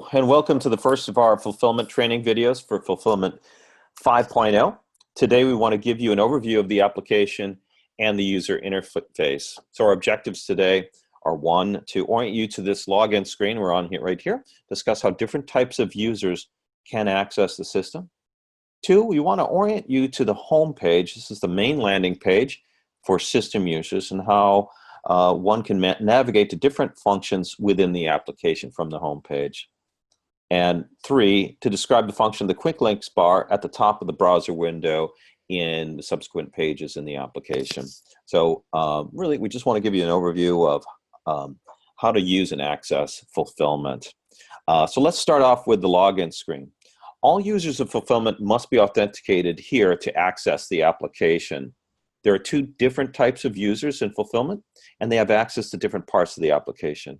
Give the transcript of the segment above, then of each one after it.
Hello, and welcome to the first of our fulfillment training videos for Fulfillment 5.0. Today we want to give you an overview of the application and the user interface. So our objectives today are: one, to orient you to this login screen we're on here, right here, discuss how different types of users can access the system. Two, we want to orient you to the home page. This is the main landing page for system users, and how one can navigate to different functions within the application from the home page. And three, to describe the function of the quick links bar at the top of the browser window in the subsequent pages in the application. So really, we just want to give you an overview of how to use and access fulfillment. So let's start off with the login screen. All users of fulfillment must be authenticated here to access the application. There are two different types of users in fulfillment, and they have access to different parts of the application.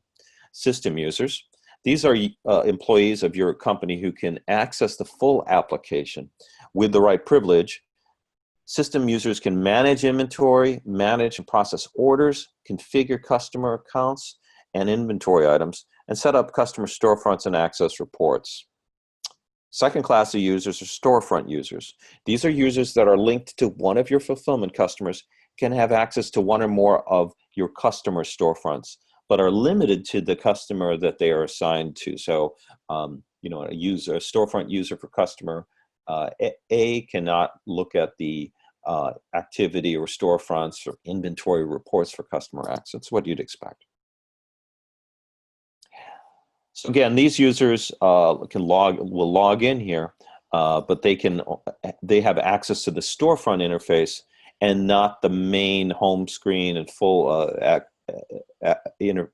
System users. These are employees of your company who can access the full application with the right privilege. System users can manage inventory, manage and process orders, configure customer accounts and inventory items, and set up customer storefronts and access reports. Second class of users are storefront users. These are users that are linked to one of your fulfillment customers, can have access to one or more of your customer storefronts, but are limited to the customer that they are assigned to. So, you know, a storefront user for customer A cannot look at the activity or storefronts or inventory reports for customer X. That's what you'd expect. So again, these users will log in here, but they have access to the storefront interface and not the main home screen and full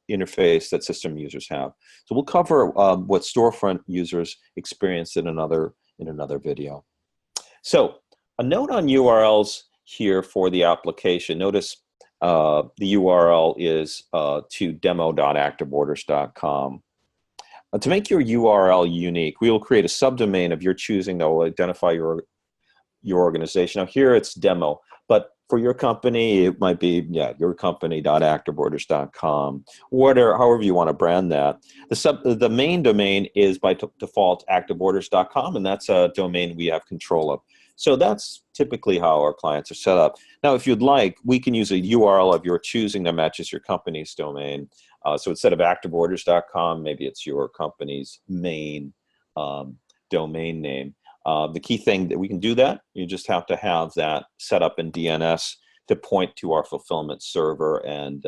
interface that system users have. So we'll cover what storefront users experience in another video. So a note on URLs here for the application. Notice the URL is to demo.activeorders.com. To make your URL unique, we will create a subdomain of your choosing that will identify your organization. Now here it's demo, but for your company, it might be, yourcompany.activeorders.com, however you want to brand that. The main domain is by default activeorders.com, and that's a domain we have control of. So that's typically how our clients are set up. Now, if you'd like, we can use a URL of your choosing that matches your company's domain. So instead of activeorders.com, maybe it's your company's main domain name. The key thing that we can do that, you just have to have that set up in DNS to point to our fulfillment server, and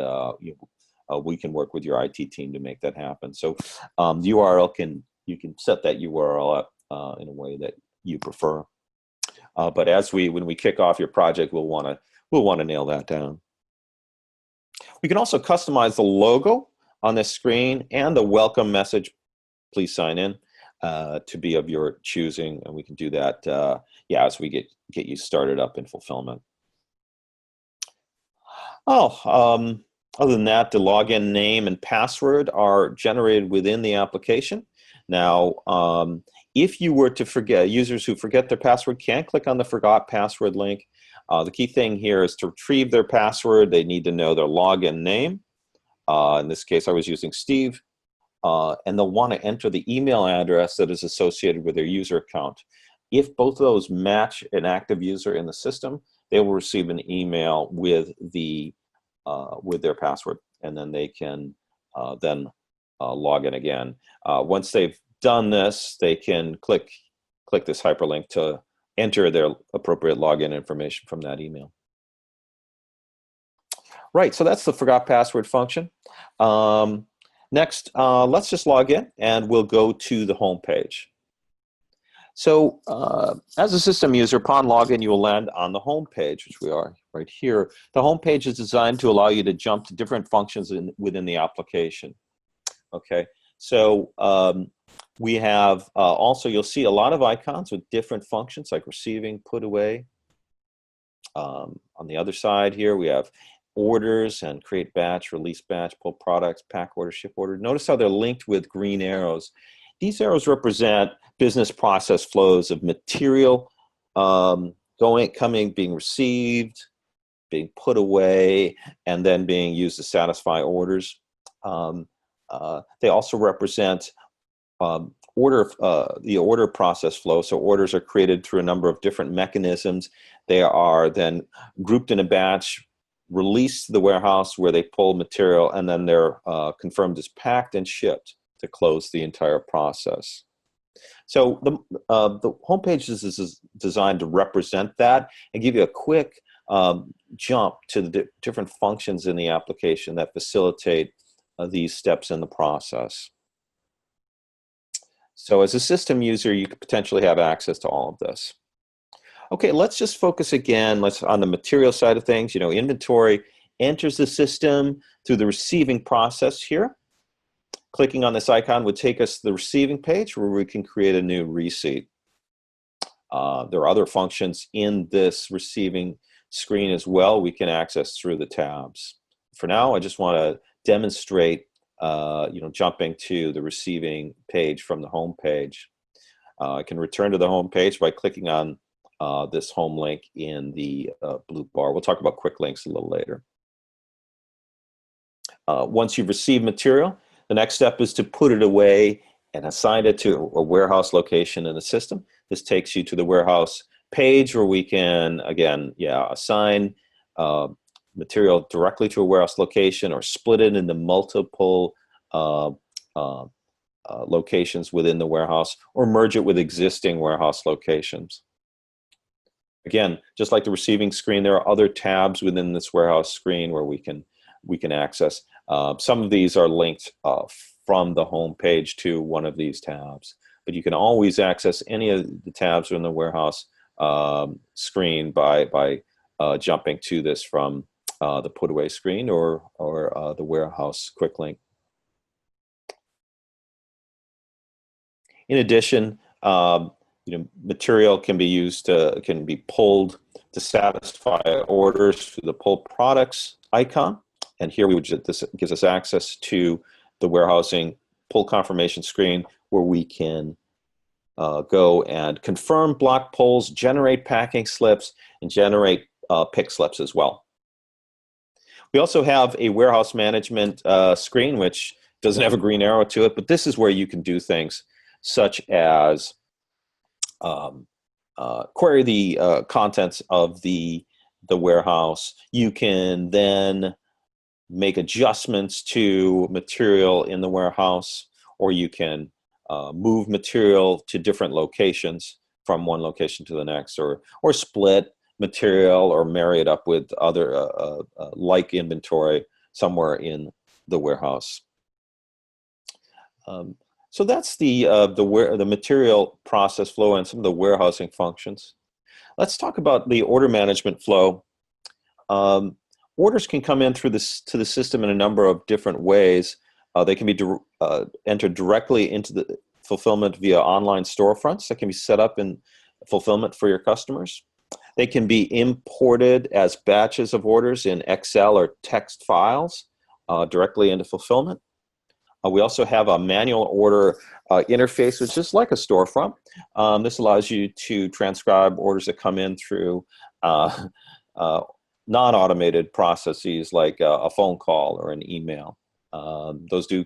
we can work with your IT team to make that happen. So the URL you can set that URL up in a way that you prefer. But when we kick off your project, we'll want to nail that down. We can also customize the logo on this screen and the welcome message. Please sign in to be of your choosing, and we can do that as we get you started up in fulfillment. Other than that, the login name and password are generated within the application. Now, if you were to forget, users who forget their password can click on the Forgot Password link. The key thing here is to retrieve their password. They need to know their login name. In this case, I was using Steve. And they'll want to enter the email address that is associated with their user account. If both of those match an active user in the system, they will receive an email with their password, and then they can log in again. Once they've done this, they can click this hyperlink to enter their appropriate login information from that email. Right, so that's the Forgot Password function. Next, let's just log in, and we'll go to the home page. So as a system user, upon login, you will land on the home page, which we are right here. The home page is designed to allow you to jump to different functions within the application. Okay, so we have also, you'll see a lot of icons with different functions like receiving, put away. On the other side here, we have orders and create batch, release batch, pull products, pack order, ship order. Notice how they're linked with green arrows. These arrows represent business process flows of material being received, being put away, and then being used to satisfy orders. They also represent the order process flow. So orders are created through a number of different mechanisms. They are then grouped in a batch, released to the warehouse where they pull material, and then they're confirmed as packed and shipped to close the entire process. So the homepage is designed to represent that and give you a quick jump to the different functions in the application that facilitate these steps in the process. So as a system user, you could potentially have access to all of this. Okay, let's just focus again. Let's on the material side of things. Inventory enters the system through the receiving process here. Clicking on this icon would take us to the receiving page where we can create a new receipt. There are other functions in this receiving screen as well we can access through the tabs. For now, I just want to demonstrate jumping to the receiving page from the home page. I can return to the home page by clicking on this home link in the blue bar. We'll talk about quick links a little later. Once you've received material, the next step is to put it away and assign it to a warehouse location in the system. This takes you to the warehouse page where we can, again, assign material directly to a warehouse location or split it into multiple locations within the warehouse or merge it with existing warehouse locations. Again, just like the receiving screen, there are other tabs within this warehouse screen where we can access. Some of these are linked from the home page to one of these tabs, but you can always access any of the tabs in the warehouse screen by jumping to this from the put away screen or the warehouse quick link. In addition, material can be used can be pulled to satisfy orders through the pull products icon, and here this gives us access to the warehousing pull confirmation screen where we can go and confirm block pulls, generate packing slips, and generate pick slips as well. We also have a warehouse management screen which doesn't have a green arrow to it, but this is where you can do things such as query the contents of the warehouse. You can then make adjustments to material in the warehouse, or you can move material to different locations from one location to the next, or split material or marry it up with other like inventory somewhere in the warehouse. So that's the material process flow and some of the warehousing functions. Let's talk about the order management flow. Orders can come in to the system in a number of different ways. They can be entered directly into the fulfillment via online storefronts that can be set up in fulfillment for your customers. They can be imported as batches of orders in Excel or text files directly into fulfillment. We also have a manual order interface, which is like a storefront. This allows you to transcribe orders that come in through non-automated processes like a phone call or an email. Those do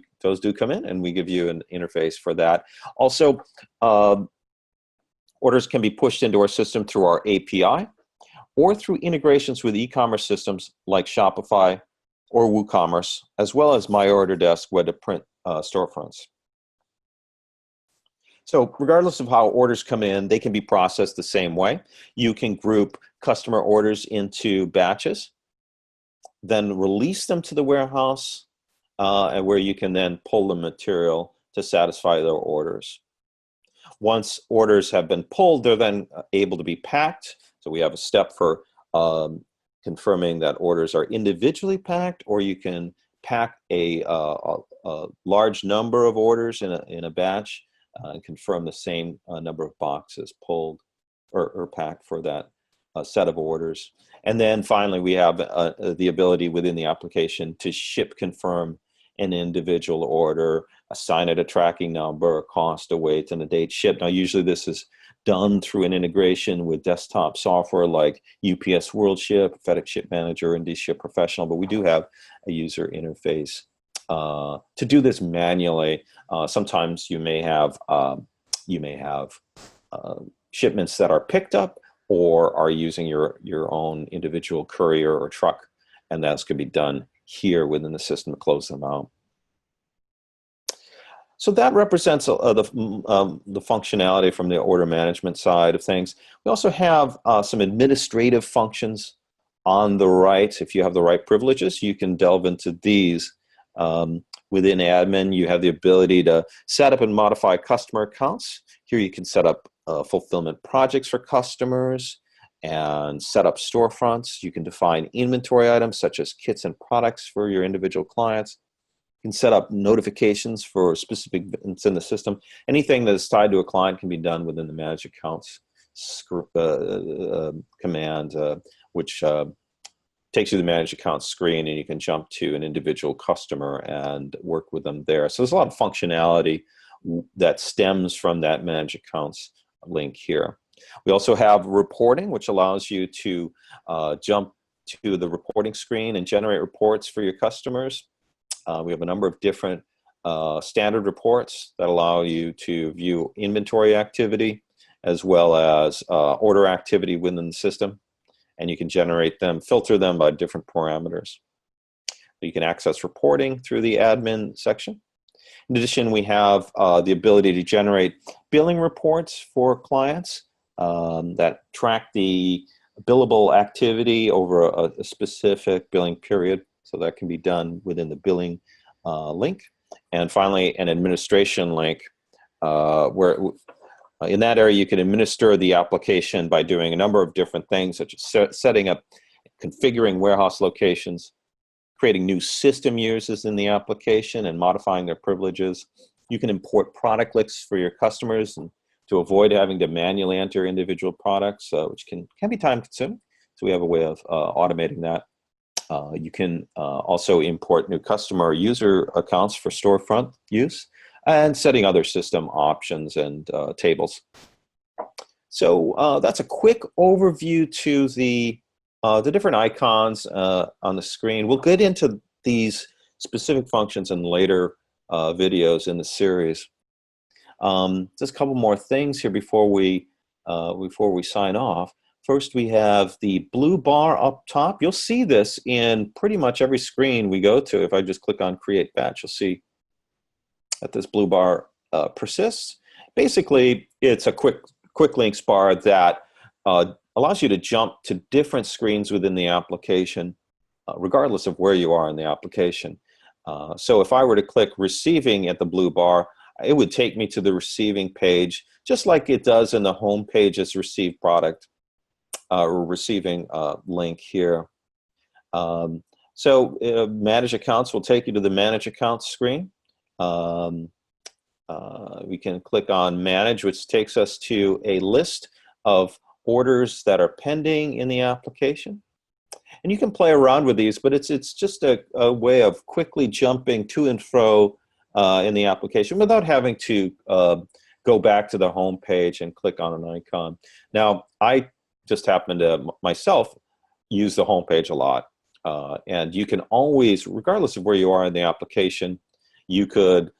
come in, and we give you an interface for that. Also, orders can be pushed into our system through our API or through integrations with e-commerce systems like Shopify or WooCommerce, as well as MyOrderDesk web-to-print storefronts. So regardless of how orders come in, they can be processed the same way. You can group customer orders into batches, then release them to the warehouse, and where you can then pull the material to satisfy their orders. Once orders have been pulled, they're then able to be packed. So we have a step for confirming that orders are individually packed, or you can pack a large number of orders in a batch and confirm the same number of boxes pulled or packed for that set of orders. And then finally, we have the ability within the application to ship confirm an individual order, assign it a tracking number, a cost, a weight, and a date shipped. Now, usually this is done through an integration with desktop software like UPS World Ship, FedEx Ship Manager, and Ship Professional, but we do have a user interface to do this manually. Sometimes you may have shipments that are picked up or are using your own individual courier or truck, and that's going to be done here within the system to close them out. So that represents the functionality from the order management side of things. We also have some administrative functions on the right. If you have the right privileges, you can delve into these. Within admin, you have the ability to set up and modify customer accounts. Here you can set up fulfillment projects for customers and set up storefronts. You can define inventory items such as kits and products for your individual clients. You can set up notifications for specific events in the system. Anything that is tied to a client can be done within the Manage Accounts command, which takes you to the Manage Accounts screen, and you can jump to an individual customer and work with them there. So there's a lot of functionality that stems from that Manage Accounts link here. We also have reporting, which allows you to jump to the reporting screen and generate reports for your customers. We have a number of different standard reports that allow you to view inventory activity as well as order activity within the system. And you can generate them, filter them by different parameters. You can access reporting through the admin section. In addition, we have the ability to generate billing reports for clients that track the billable activity over a specific billing period. So that can be done within the billing link. And finally, an administration link where in that area you can administer the application by doing a number of different things, such as setting up, configuring warehouse locations, creating new system users in the application and modifying their privileges. You can import product lists for your customers and to avoid having to manually enter individual products, which can be time consuming. So we have a way of automating that. You can also import new customer or user accounts for storefront use and setting other system options and tables. So that's a quick overview to the different icons on the screen. We'll get into these specific functions in later videos in the series. Just a couple more things here before we sign off. First, we have the blue bar up top. You'll see this in pretty much every screen we go to. If I just click on Create Batch, you'll see that this blue bar persists. Basically, it's a quick links bar that allows you to jump to different screens within the application, regardless of where you are in the application. So if I were to click Receiving at the blue bar, it would take me to the receiving page, just like it does in the home page's Receive Product or Receiving link here. So Manage Accounts will take you to the Manage Accounts screen. We can click on Manage, which takes us to a list of orders that are pending in the application. And you can play around with these, but it's just a way of quickly jumping to and fro in the application without having to go back to the home page and click on an icon. Now, I just happen to myself use the home page a lot. And you can always, regardless of where you are in the application, you could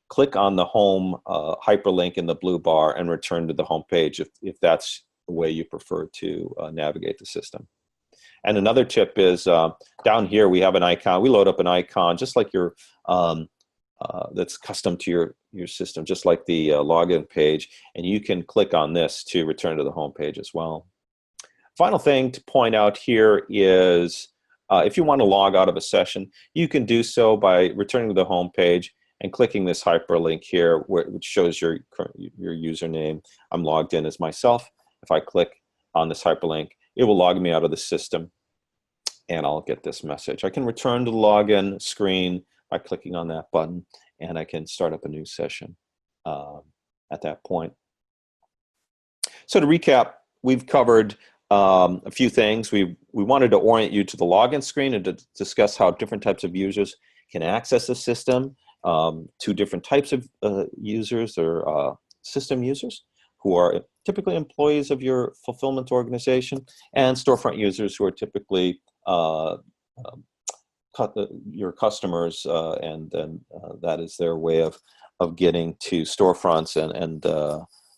click on the home hyperlink in the blue bar and return to the home page if that's the way you prefer to navigate the system. And another tip is down here we have an icon. We load up an icon just like your that's custom to your system, just like the login page, and you can click on this to return to the home page as well. Final thing to point out here is if you want to log out of a session, you can do so by returning to the home page and clicking this hyperlink here, which shows your username. I'm logged in as myself. If I click on this hyperlink, it will log me out of the system, and I'll get this message. I can return to the login screen by clicking on that button, and I can start up a new session at that point. So to recap, we've covered a few things. We wanted to orient you to the login screen and to discuss how different types of users can access the system. Two different types of users or system users who are typically employees of your fulfillment organization, and storefront users who are typically your customers, and then that is their way of getting to storefronts and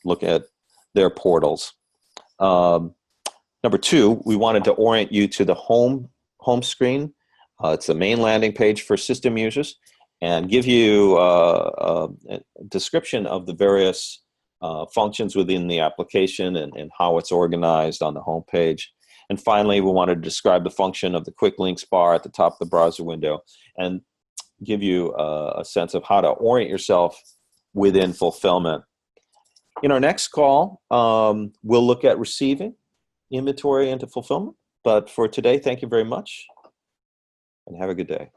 look at their portals. Number two, we wanted to orient you to the home screen. It's the main landing page for system users, and give you a description of the various functions within the application and how it's organized on the home page. And finally, we wanted to describe the function of the quick links bar at the top of the browser window and give you a sense of how to orient yourself within fulfillment. In our next call, we'll look at receiving inventory into fulfillment. But for today, thank you very much and have a good day.